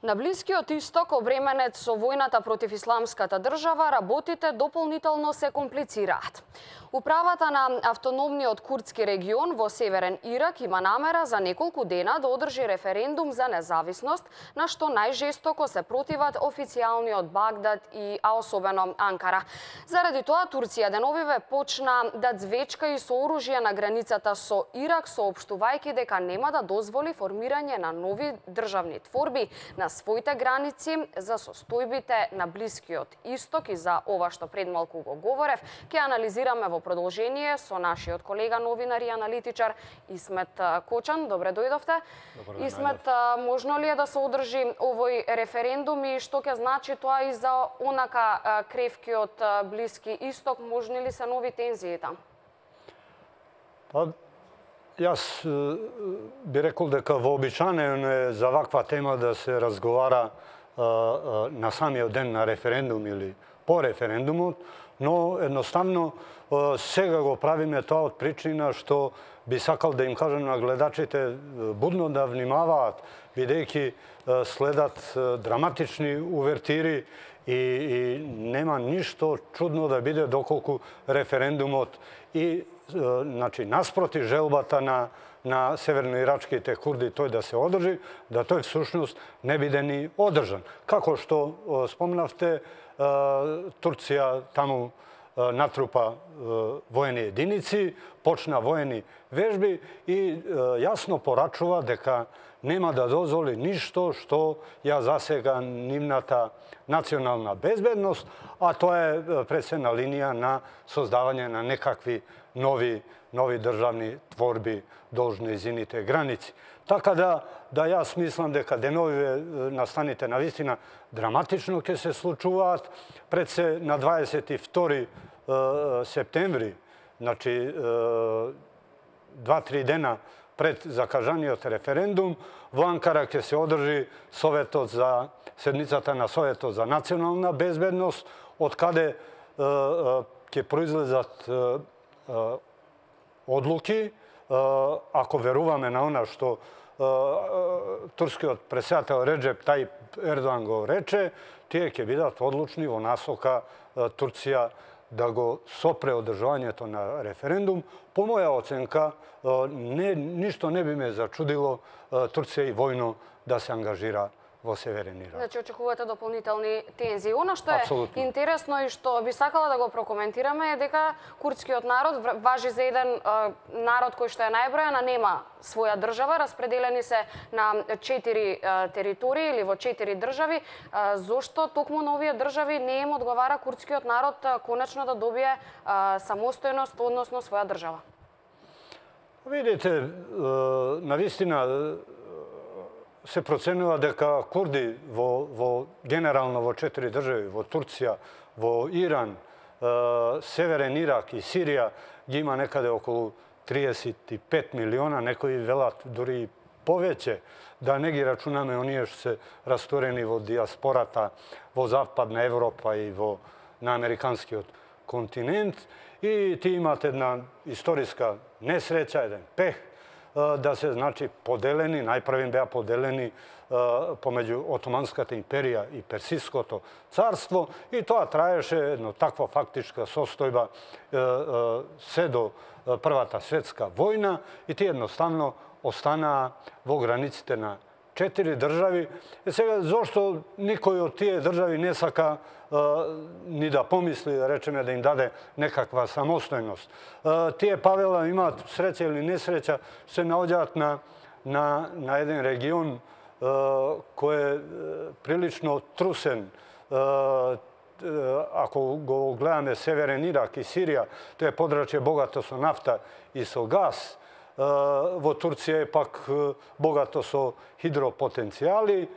На Блискиот исток, обременет со војната против исламската држава, работите дополнително се комплицираат. Управата на автономниот курдски регион во Северен Ирак има намера за неколку дена да одржи референдум за независност, на што најжестоко се противат официјалниот Багдад а особено Анкара. Заради тоа Турција деновиве почна да звечка и со оружје на границата со Ирак, соопштувајќи дека нема да дозволи формирање на нови државни творби на своите граници за состојбите на Блискиот исток. И за ова што пред малку го говорев, ќе анализираме во продолжение со нашиот колега новинар и аналитичар Исмет Кочан. Добре дојдовте. Исмет, можно ли е да се одржи овој референдум и што ќе значи тоа и за онака кревкиот Блиски исток? Можни ли се нови тензии там? Јас би рекол дека вообичаено е за ваква тема да се разговара на самиот ден на референдум или по референдумот, но едноставно сега го правиме тоа од причина што би сакал да им кажам на гледачите будно да внимаваат, бидејќи следат драматични увертири и нема ништо чудно да биде доколку референдумот и наспроти желбата на северноирачките курди тој да се одржи, да тој всушност не биде ни одржан. Како што спомнавте, Турција таму натрупа воени единици, почна воени вежби и јасно порачува дека нема да дозволи ништо што ја засега нивната национална безбедност, а тоа е пред се на линија на создавање на некакви нови државни творби долж нејзините граници. Така да јас мислам дека деновиве настаните на вистина драматично ќе се случуваат. Пред се на 22 септември, значи 2-3 дена пред закажаниот референдум, во Анкара ќе се одржи седницата на Советот за национална безбедност, од каде ќе произлезат одлуки, ако веруваме на она што турскиот претседател Реджеп Тајип Ердоан го рече, тие ќе бидат одлучни во насока Турција да го сопре одржувањето на референдум. По моја оценка, ништо не би ме зачудило Турција и војно да се ангажира во Северен Ирак. Значи, очекувате дополнителни тензии. Она што е интересно и што би сакала да го прокоментираме е дека курдскиот народ важи за еден народ кој што е најбројан, а нема своја држава, распределени се на 4 територии или во 4 држави. Зошто токму на овие држави не им одговара курдскиот народ конечно да добие самостојност, односно своја држава? Видите, навистина се проценува дека курди генерално во 4 држави, во Турција, во Иран, Северен Ирак и Сирија, ги има некаде околу 35 милиона, некои велат дури и повеќе, да не ги рачунаме оние што се растурени во диаспората во Западна Европа и на американскиот континент. И ти имате една историска несреќа, еден пех, да се, значи, поделени, најпрвим беа поделени помеѓу Отоманската империја и Персиското царство, и тоа траеше едно таква фактичка состојба се до Првата светска војна, и тие едноставно останаа во границите на 4 држави. И сега, зошто никој од тие држави не сака ни да помисли, да речеме, да им даде некаква самостојност? Тие павела имаат среќа или несреќа, се наоѓаат на еден регион кој е прилично трусен. Ако го гледаме Северен Ирак и Сирија, тоа е подрачје богато со нафта и со газ. Во Турција е пак богато со хидропотенцијали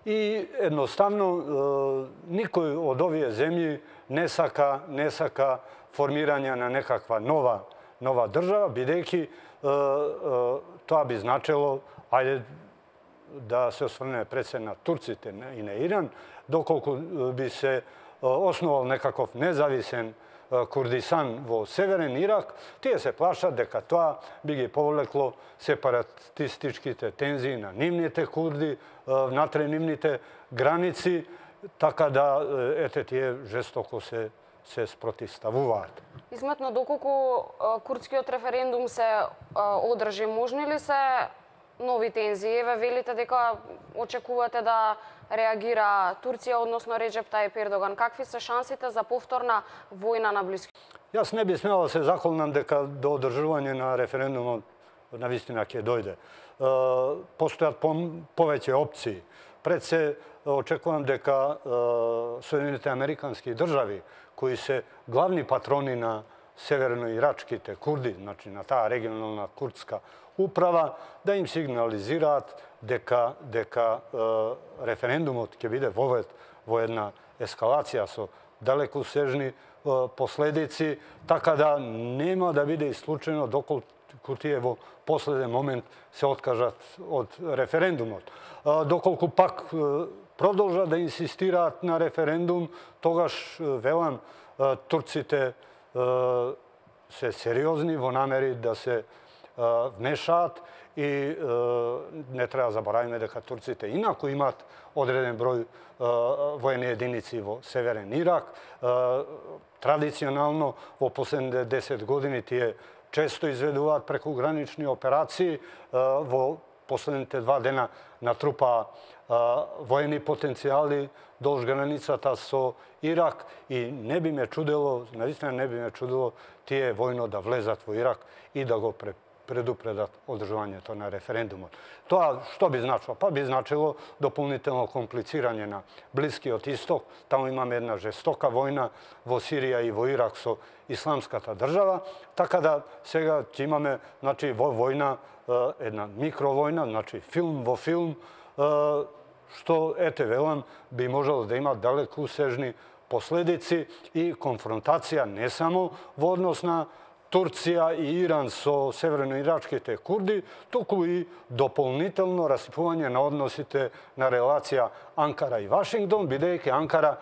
и едноставно никој од овие земји не сака формирање на некаква нова држава, бидејќи тоа би значело, ајде да се осврнеме пред се на турците и на Иран, доколку би се основал некаков независен Kurdistan во Северен Ирак, тие се плашат дека тоа би ги повлекло сепаратистичките тензии на нивните курди, внатре нивните граници, така да ете тие жестоко се спротивставуваат. Изметно доколку курдскиот референдум се одржи, можни ли се нови тензии? Еве велите дека очекувате да реагира Турција, односно Реджеп Тајип Ердоган. Какви се шансите за повторна војна на Блискиот? Јас не би смела да се заколнам дека до одржување на референдумот навистина ќе дојде. Постојат повеќе опции. Пред се очекувам дека Соединените американски држави, кои се главни патрони на северно-ирачките курди, значи на таа регионална курдска управа, да им сигнализираат дека референдумот ќе биде вовед во една ескалација со далекосежни последици, така да нема да биде исклучено доколку тие во последен момент се откажат од референдумот. Доколку пак продолжат да инсистираат на референдум, тогаш велам турците се сериозни во намери да се вмешаат и не треба да заборавиме дека турците инаку имаат одреден број воени единици во Северен Ирак. Традиционално во последните 10 години тие често изведуваат прекугранични операции. Во последните 2 дена натрупаа воени потенцијали долж границата со Ирак и не би ме чудело, наистина не би ме чудело тие војно да влезат во Ирак и да го предупредат одржувањето на референдумот. Тоа што би значило? Па би значило дополнително комплицирање на Блискиот Исток. Таму имаме една жестока војна во Сирија и во Ирак со исламската држава, така да сега ќе имаме во војна една микровојна, значи филм во филм, што ете велам би можело да има далекосежни последици и конфронтација не само во однос на Турција и Иран со северноирачките курди, туку и дополнително расипување на односите на релација Анкара и Вашингтон, бидејќи Анкара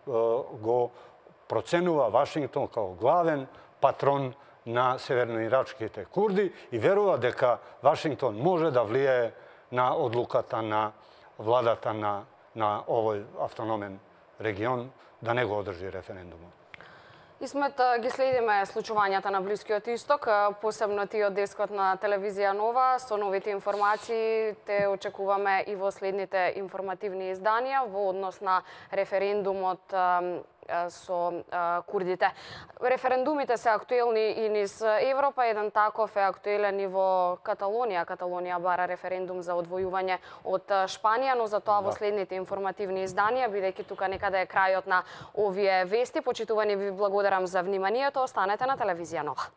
го проценува Вашингтон као главен патрон на северноирачките курди и верува дека Вашингтон може да влијае на одлуката на владата на овој автономен регион да не го одржи референдумот. Исмет, ги следиме случувањата на Блискиот Исток, посебно ти од дескот на телевизија Нова. Со новите информации те очекуваме и во следните информативни изданија во однос на референдумот со курдите. Референдумите се актуелни и низ Европа, еден таков е актуелен и во Каталонија. Каталонија бара референдум за одвојување од Шпанија, но за тоа во следните информативни изданија, бидејќи тука некаде е крајот на овие вести. Почитувани, ви благодарам за вниманието. Останете на телевизија Нова.